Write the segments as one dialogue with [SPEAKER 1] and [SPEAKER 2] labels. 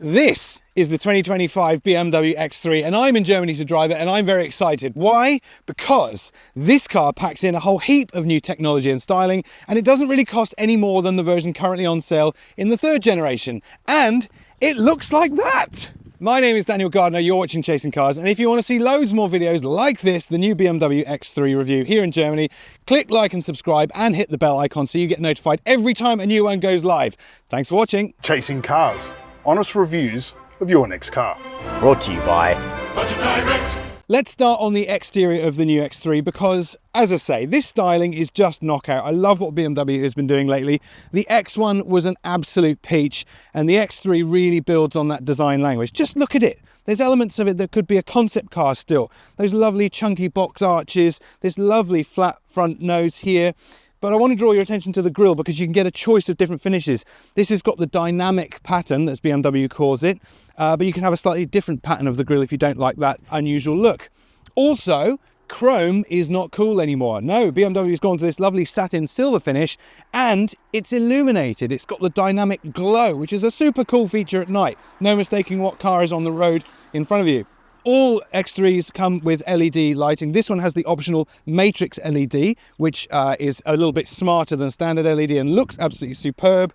[SPEAKER 1] This is the 2025 BMW X3 and I'm in Germany to drive it and I'm very excited. Why? Because this car packs in a whole heap of new technology and styling and it doesn't really cost any more than the version currently on sale in the third generation. And it looks like that! My name is Dan Gardner, you're watching Chasing Cars, and if you want to see loads more videos like this, the new BMW X3 review here in Germany, click like and subscribe and hit the bell icon so you get notified every time a new one goes live. Thanks for watching.
[SPEAKER 2] Chasing Cars, honest reviews of your next car.
[SPEAKER 3] Brought to you by
[SPEAKER 4] Budget Direct.
[SPEAKER 1] Let's start on the exterior of the new X3 because, as I say, this styling is just knockout. I love what BMW has been doing lately. The X1 was an absolute peach and the X3 really builds on that design language. Just look at it. There's elements of it that could be a concept car still. Those lovely chunky box arches, this lovely flat front nose here. But I want to draw your attention to the grille because you can get a choice of different finishes. This has got the dynamic pattern, as BMW calls it, but you can have a slightly different pattern of the grille if you don't like that unusual look. Also, chrome is not cool anymore. No, BMW's gone to this lovely satin silver finish and it's illuminated. It's got the dynamic glow, which is a super cool feature at night. No mistaking what car is on the road in front of you. All X3s come with LED lighting. This one has the optional matrix LED, which is a little bit smarter than standard LED and looks absolutely superb.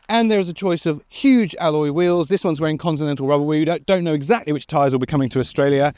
[SPEAKER 1] And there's a choice of huge alloy wheels. This one's wearing Continental rubber. We don't know exactly which tyres will be coming to Australia.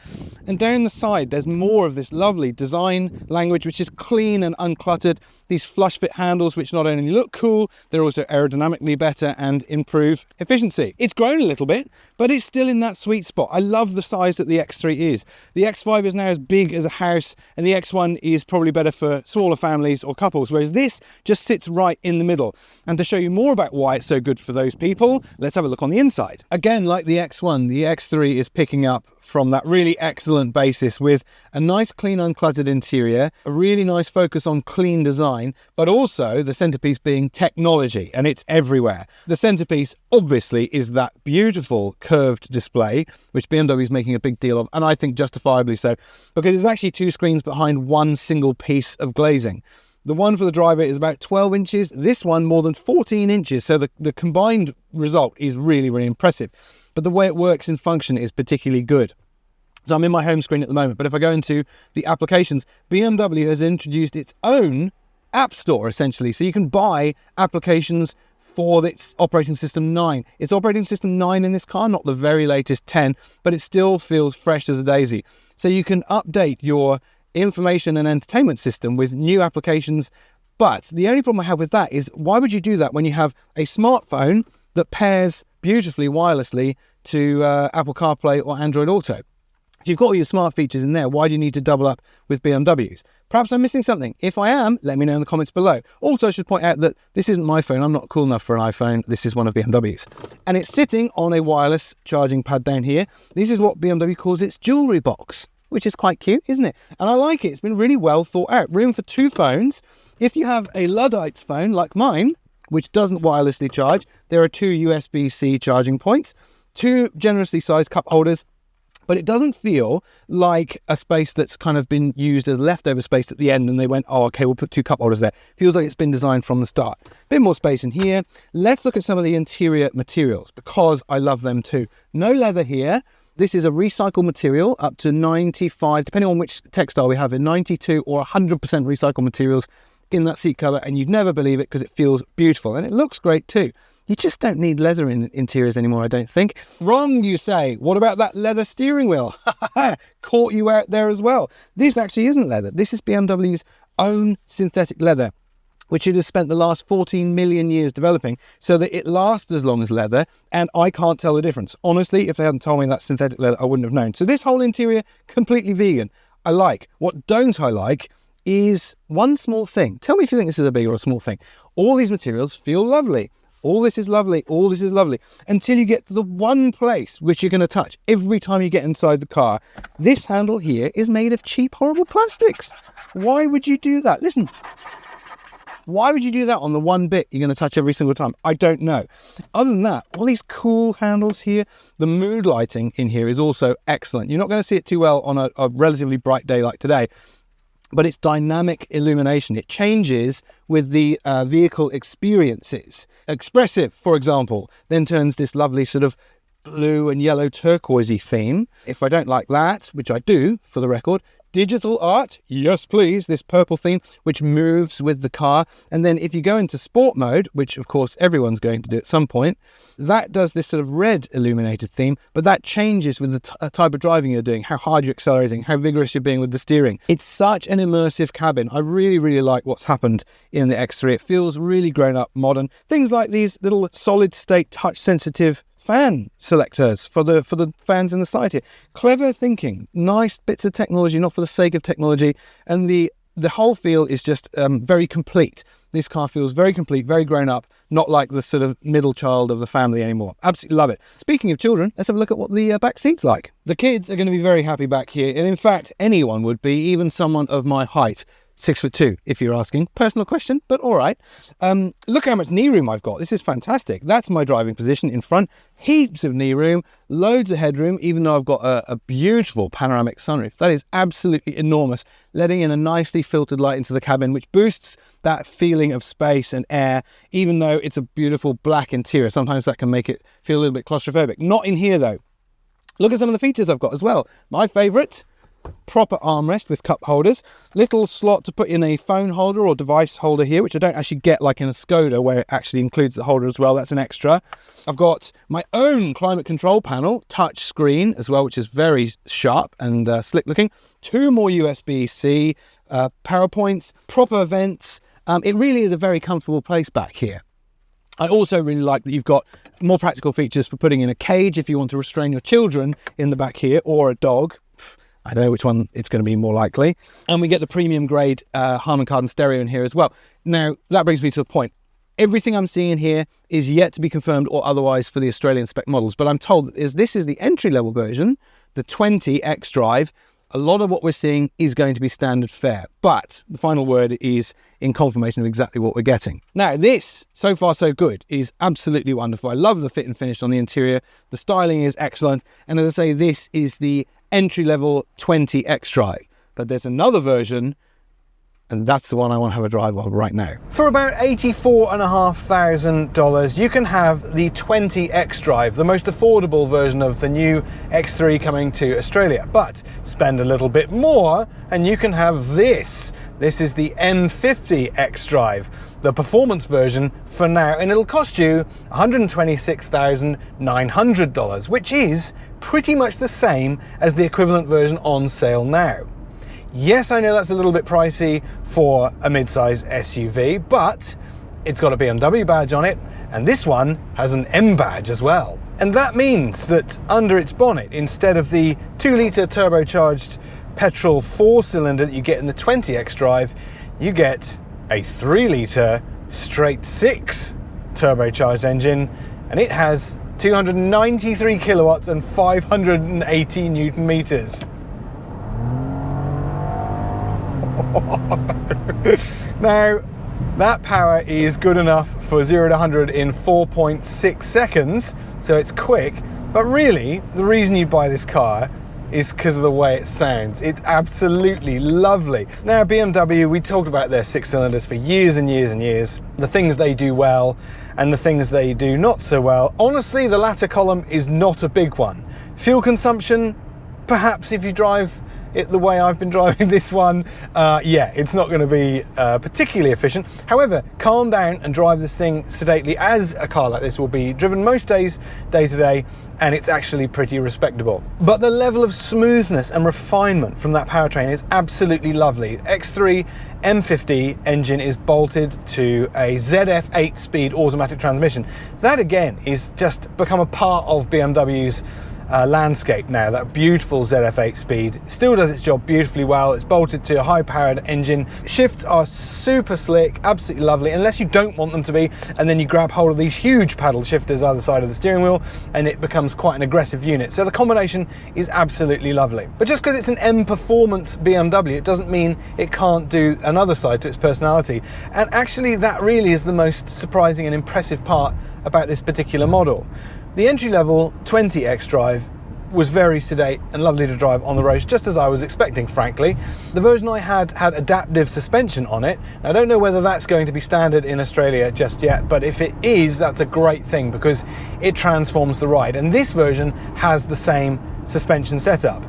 [SPEAKER 1] And down the side, there's more of this lovely design language, which is clean and uncluttered. These flush fit handles, which not only look cool, they're also aerodynamically better and improve efficiency. It's grown a little bit, but it's still in that sweet spot. I love the size that the X3 is. The X5 is now as big as a house, and the X1 is probably better for smaller families or couples, whereas this just sits right in the middle. And to show you more about why it's so good for those people, let's have a look on the inside. Again, like the X1, the X3 is picking up from that really excellent basis with a nice clean uncluttered interior, a really nice focus on clean design, but also the centerpiece being technology, and it's everywhere. The centerpiece obviously is that beautiful curved display, which BMW is making a big deal of, and I think justifiably so, because it's actually two screens behind one single piece of glazing. The one for the driver is about 12 inches, this one more than 14 inches, so the combined result is really, really impressive. But the way it works in function is particularly good. So I'm in my home screen at the moment, but if I go into the applications, BMW has introduced its own app store, essentially. So you can buy applications for its operating system 9. It's operating system 9 in this car, not the very latest 10, but it still feels fresh as a daisy. So you can update your information and entertainment system with new applications. But the only problem I have with that is, why would you do that when you have a smartphone that pairs beautifully wirelessly to Apple CarPlay or Android Auto? If you've got all your smart features in there, why do you need to double up with BMWs? Perhaps I'm missing something. If I am, let me know in the comments below. Also, I should point out that this isn't my phone. I'm not cool enough for an iPhone. This is one of BMW's. And it's sitting on a wireless charging pad down here. This is what BMW calls its jewellery box, which is quite cute, isn't it? And I like it. It's been really well thought out. Room for two phones. If you have a Luddite's phone like mine, which doesn't wirelessly charge, there are two USB-C charging points, two generously sized cup holders, but it doesn't feel like a space that's kind of been used as leftover space at the end and they went, oh, okay, we'll put two cup holders there. Feels like it's been designed from the start. Bit more space in here. Let's look at some of the interior materials because I love them too. No leather here. This is a recycled material up to 95, depending on which textile we have, in 92 or 100% recycled materials in that seat cover, and you'd never believe it because it feels beautiful and it looks great too. You just don't need leather in interiors anymore, I don't think. Wrong, you say. What about that leather steering wheel? Caught you out there as well. This actually isn't leather. This is BMW's own synthetic leather, which it has spent the last 14 million years developing so that it lasts as long as leather, and I can't tell the difference. Honestly, if they hadn't told me that's synthetic leather, I wouldn't have known. So this whole interior, completely vegan. I like. What don't I like is one small thing. Tell me if you think this is a big or a small thing. All these materials feel lovely. All this is lovely, all this is lovely, until you get to the one place which you're going to touch every time you get inside the car. This handle here is made of cheap, horrible plastics. Why would you do that? Listen, why would you do that on the one bit you're going to touch every single time? I don't know. Other than that, all these cool handles here, the mood lighting in here is also excellent. You're not going to see it too well on a relatively bright day like today, but it's dynamic illumination. It changes with the vehicle experiences. Expressive, for example, then turns this lovely sort of blue and yellow turquoisey theme. If I don't like that, which I do for the record, digital art, yes please, this purple theme which moves with the car. And then if you go into sport mode, which of course everyone's going to do at some point, that does this sort of red illuminated theme, but that changes with the type of driving you're doing, how hard you're accelerating, how vigorous you're being with the steering. It's such an immersive cabin. I really like what's happened in the X3. It feels really grown up, modern. Things like these little solid state touch sensitive fan selectors for the fans in the side here. Clever thinking, nice bits of technology, not for the sake of technology, and the whole feel is just very complete. This car feels very complete, very grown up, not like the sort of middle child of the family anymore. Absolutely love it. Speaking of children, let's have a look at what the back seat's like. The kids are going to be very happy back here, and in fact anyone would be, even someone of my height. 6'2", if you're asking. Personal question, but all right. Look how much knee room I've got. This is fantastic. That's my driving position in front. Heaps of knee room, loads of headroom, even though I've got a beautiful panoramic sunroof. That is absolutely enormous, letting in a nicely filtered light into the cabin, which boosts that feeling of space and air, even though it's a beautiful black interior. Sometimes that can make it feel a little bit claustrophobic. Not in here, though. Look at some of the features I've got as well. My favourite, proper armrest with cup holders, little slot to put in a phone holder or device holder here, which I don't actually get like in a Skoda where it actually includes the holder as well. That's an extra. I've got my own climate control panel, touch screen as well, which is very sharp and slick looking. 2 more USB-C power points, proper vents. It really is a very comfortable place back here. I also really like that you've got more practical features for putting in a cage if you want to restrain your children in the back here, or a dog. I don't know which one it's going to be more likely. And we get the premium grade Harman Kardon stereo in here as well. Now, that brings me to a point. Everything I'm seeing here is yet to be confirmed or otherwise for the Australian spec models, but I'm told that this is the entry-level version, the 20 xDrive. A lot of what we're seeing is going to be standard fare, but the final word is in confirmation of exactly what we're getting. Now, this, so far so good, is absolutely wonderful. I love the fit and finish on the interior. The styling is excellent. And as I say, this is the entry-level 20 xDrive. But there's another version, and that's the one I want to have a drive of right now. For about $84,500, you can have the 20 xDrive, the most affordable version of the new X3 coming to Australia. But spend a little bit more and you can have this. This is the M50 xDrive, the performance version for now, and it'll cost you $126,900, which is pretty much the same as the equivalent version on sale now. Yes, I know that's a little bit pricey for a mid-size SUV, but it's got a BMW badge on it, and this one has an M badge as well. And that means that under its bonnet, instead of the 2-litre turbocharged petrol 4-cylinder that you get in the 20 xDrive, you get a 3-litre straight 6 turbocharged engine, and it has 293 kilowatts and 580 Newton meters. Now, that power is good enough for 0 to 100 in 4.6 seconds, so it's quick, but really, the reason you buy this car is because of the way it sounds. It's absolutely lovely. Now, BMW, we talked about their 6 cylinders for years and years and years, the things they do well and the things they do not so well. Honestly, the latter column is not a big one. Fuel consumption, perhaps if you drive it the way I've been driving this one, yeah, it's not going to be particularly efficient. However, calm down and drive this thing sedately, as a car like this will be driven most days, day to day, and it's actually pretty respectable. But the level of smoothness and refinement from that powertrain is absolutely lovely. X3 M50 engine is bolted to a ZF 8-speed automatic transmission. That again is just become a part of BMW's landscape now. That beautiful ZF 8-speed still does its job beautifully well. It's bolted to a high-powered engine. Shifts are super slick, absolutely lovely, unless you don't want them to be, and then you grab hold of these huge paddle shifters either side of the steering wheel and it becomes quite an aggressive unit. So the combination is absolutely lovely. But just because it's an M performance BMW, it doesn't mean it can't do another side to its personality. And actually that really is the most surprising and impressive part about this particular model. The entry-level 20 xDrive was very sedate and lovely to drive on the roads, just as I was expecting, frankly. The version I had adaptive suspension on it. I don't know whether that's going to be standard in Australia just yet, but if it is, that's a great thing because it transforms the ride. And this version has the same suspension setup,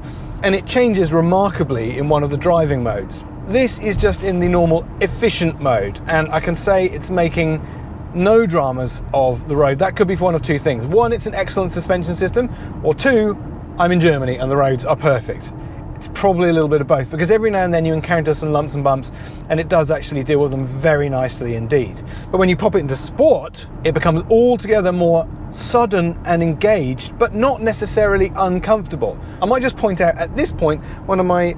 [SPEAKER 1] and it changes remarkably in one of the driving modes. This is just in the normal efficient mode, and I can say it's making no dramas of the road. That could be for one of two things. One, it's an excellent suspension system, or two, I'm in Germany and the roads are perfect. It's probably a little bit of both, because every now and then you encounter some lumps and bumps, and it does actually deal with them very nicely indeed. But when you pop it into sport, it becomes altogether more sudden and engaged, but not necessarily uncomfortable. I might just point out at this point, one of my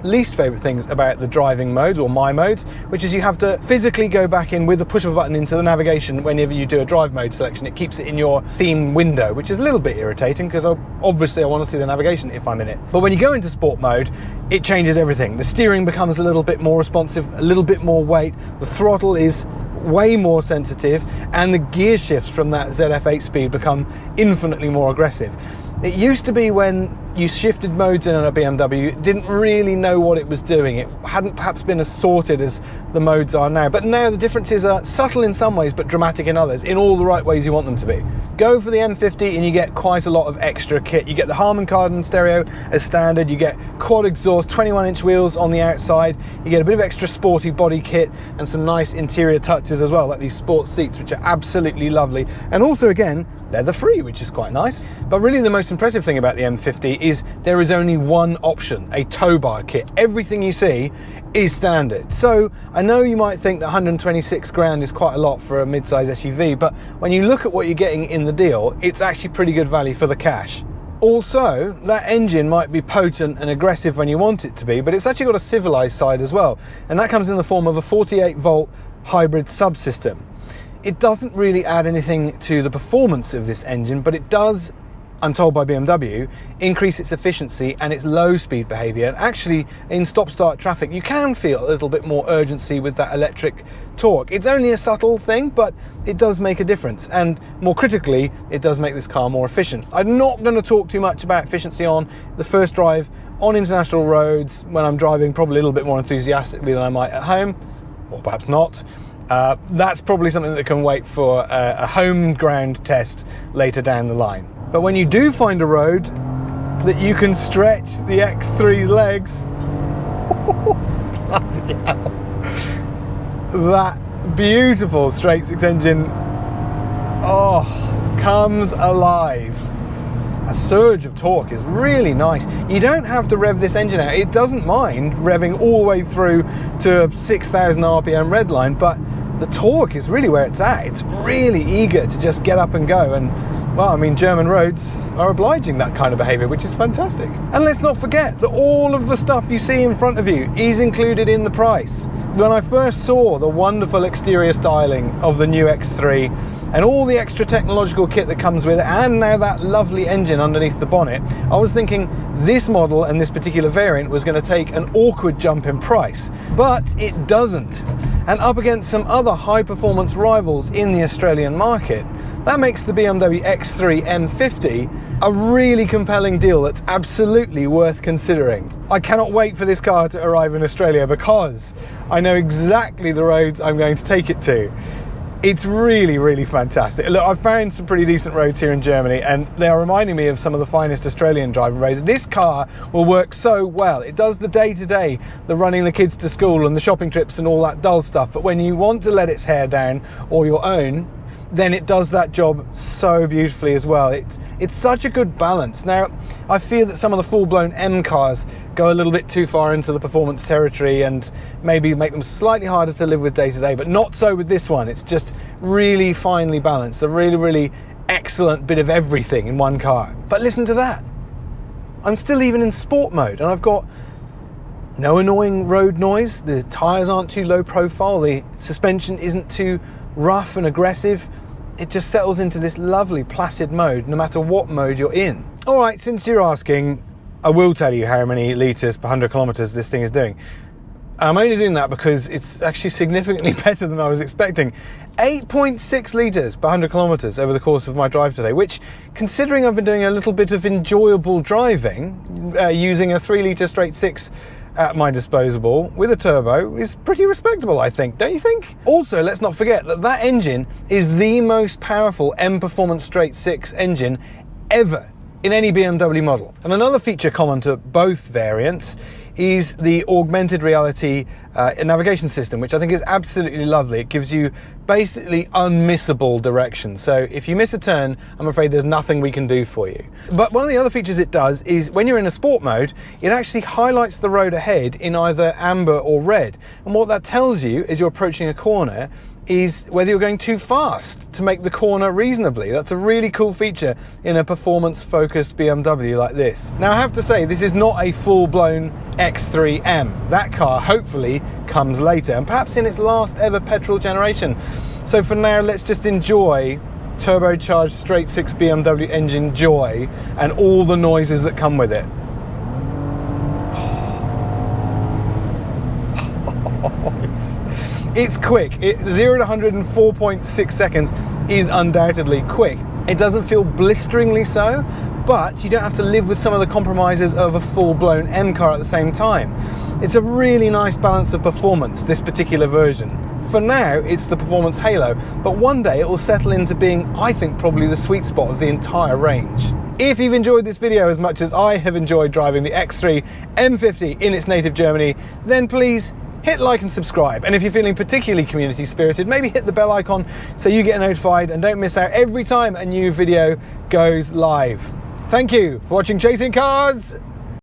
[SPEAKER 1] least favorite things about the driving modes, or my modes, which is you have to physically go back in with the push of a button into the navigation whenever you do a drive mode selection. It keeps it in your theme window, which is a little bit irritating because obviously I want to see the navigation if I'm in it. But when you go into sport mode, it changes everything. The steering becomes a little bit more responsive, a little bit more weight, the throttle is way more sensitive, and the gear shifts from that ZF8 speed become infinitely more aggressive. It used to be when you shifted modes in on a BMW, it didn't really know what it was doing. It hadn't perhaps been as sorted as the modes are now. But now the differences are subtle in some ways, but dramatic in others, in all the right ways you want them to be. Go for the M50 and you get quite a lot of extra kit. You get the Harman Kardon stereo as standard, you get quad exhaust, 21-inch wheels on the outside, you get a bit of extra sporty body kit and some nice interior touches as well, like these sports seats, which are absolutely lovely. And also, again, leather free, which is quite nice. But really the most impressive thing about the M50 is there is only one option, a tow bar kit. Everything you see is standard. So I know you might think that 126 grand is quite a lot for a mid-size SUV, but when you look at what you're getting in the deal, it's actually pretty good value for the cash. Also, that engine might be potent and aggressive when you want it to be, but it's actually got a civilized side as well. And that comes in the form of a 48-volt hybrid subsystem. It doesn't really add anything to the performance of this engine, but it does, I'm told by BMW, increase its efficiency and its low speed behavior. And actually in stop-start traffic, you can feel a little bit more urgency with that electric torque. It's only a subtle thing, but it does make a difference. And more critically, it does make this car more efficient. I'm not going to talk too much about efficiency on the first drive on international roads when I'm driving probably a little bit more enthusiastically than I might at home, or perhaps not. That's probably something that can wait for a home ground test later down the line. But when you do find a road that you can stretch the X3's legs, bloody hell, that beautiful straight six engine, comes alive. A surge of torque is really nice. You don't have to rev this engine out. It doesn't mind revving all the way through to 6,000 RPM redline, but the torque is really where it's at. It's really eager to just get up and go. And well, I mean, German roads are obliging that kind of behavior, which is fantastic. And let's not forget that all of the stuff you see in front of you is included in the price. When I first saw the wonderful exterior styling of the new X3 and all the extra technological kit that comes with it, and now that lovely engine underneath the bonnet, I was thinking this model and this particular variant was going to take an awkward jump in price, but it doesn't. And up against some other high performance rivals in the Australian market, that makes the BMW X3 M50 a really compelling deal that's absolutely worth considering. I cannot wait for this car to arrive in Australia because I know exactly the roads I'm going to take it to. It's really, really fantastic. Look, I've found some pretty decent roads here in Germany and they are reminding me of some of the finest Australian driving roads. This car will work so well. It does the day-to-day, the running the kids to school and the shopping trips and all that dull stuff. But when you want to let its hair down or your own, then it does that job so beautifully as well. It's such a good balance. Now, I feel that some of the full-blown M cars go a little bit too far into the performance territory and maybe make them slightly harder to live with day to day, but not so with this one. It's just really finely balanced, a really, really excellent bit of everything in one car. But listen to that. I'm still even in sport mode and I've got no annoying road noise. The tires aren't too low profile. The suspension isn't too rough and aggressive. It just settles into this lovely placid mode no matter what mode you're in. All right, since you're asking, I will tell you how many litres per 100 kilometers this thing is doing. I'm only doing that because it's actually significantly better than I was expecting. 8.6 litres per 100 kilometres over the course of my drive today, which, considering I've been doing a little bit of enjoyable driving, using a 3 litre straight 6 at my disposal with a turbo, is pretty respectable, I think, don't you think? Also, let's not forget that that engine is the most powerful M Performance straight 6 engine ever in any BMW model. And another feature common to both variants is the augmented reality navigation system, which I think is absolutely lovely. It gives you basically unmissable direction. So if you miss a turn, I'm afraid there's nothing we can do for you. But one of the other features it does is when you're in a sport mode, it actually highlights the road ahead in either amber or red. And what that tells you as you're approaching a corner is whether you're going too fast to make the corner reasonably. That's a really cool feature in a performance-focused BMW like this. Now, I have to say, this is not a full-blown X3M. That car hopefully comes later, and perhaps in its last ever petrol generation. So for now, let's just enjoy turbocharged straight 6 BMW engine joy and all the noises that come with it. It's quick. 0 to 100 in 4.6 seconds is undoubtedly quick. It doesn't feel blisteringly so, but you don't have to live with some of the compromises of a full-blown M car at the same time. It's a really nice balance of performance, this particular version. For now, it's the performance halo, but one day it will settle into being, I think, probably the sweet spot of the entire range. If you've enjoyed this video as much as I have enjoyed driving the X3 M50 in its native Germany, then please hit like and subscribe. And if you're feeling particularly community spirited, maybe hit the bell icon so you get notified and don't miss out every time a new video goes live. Thank you for watching Chasing Cars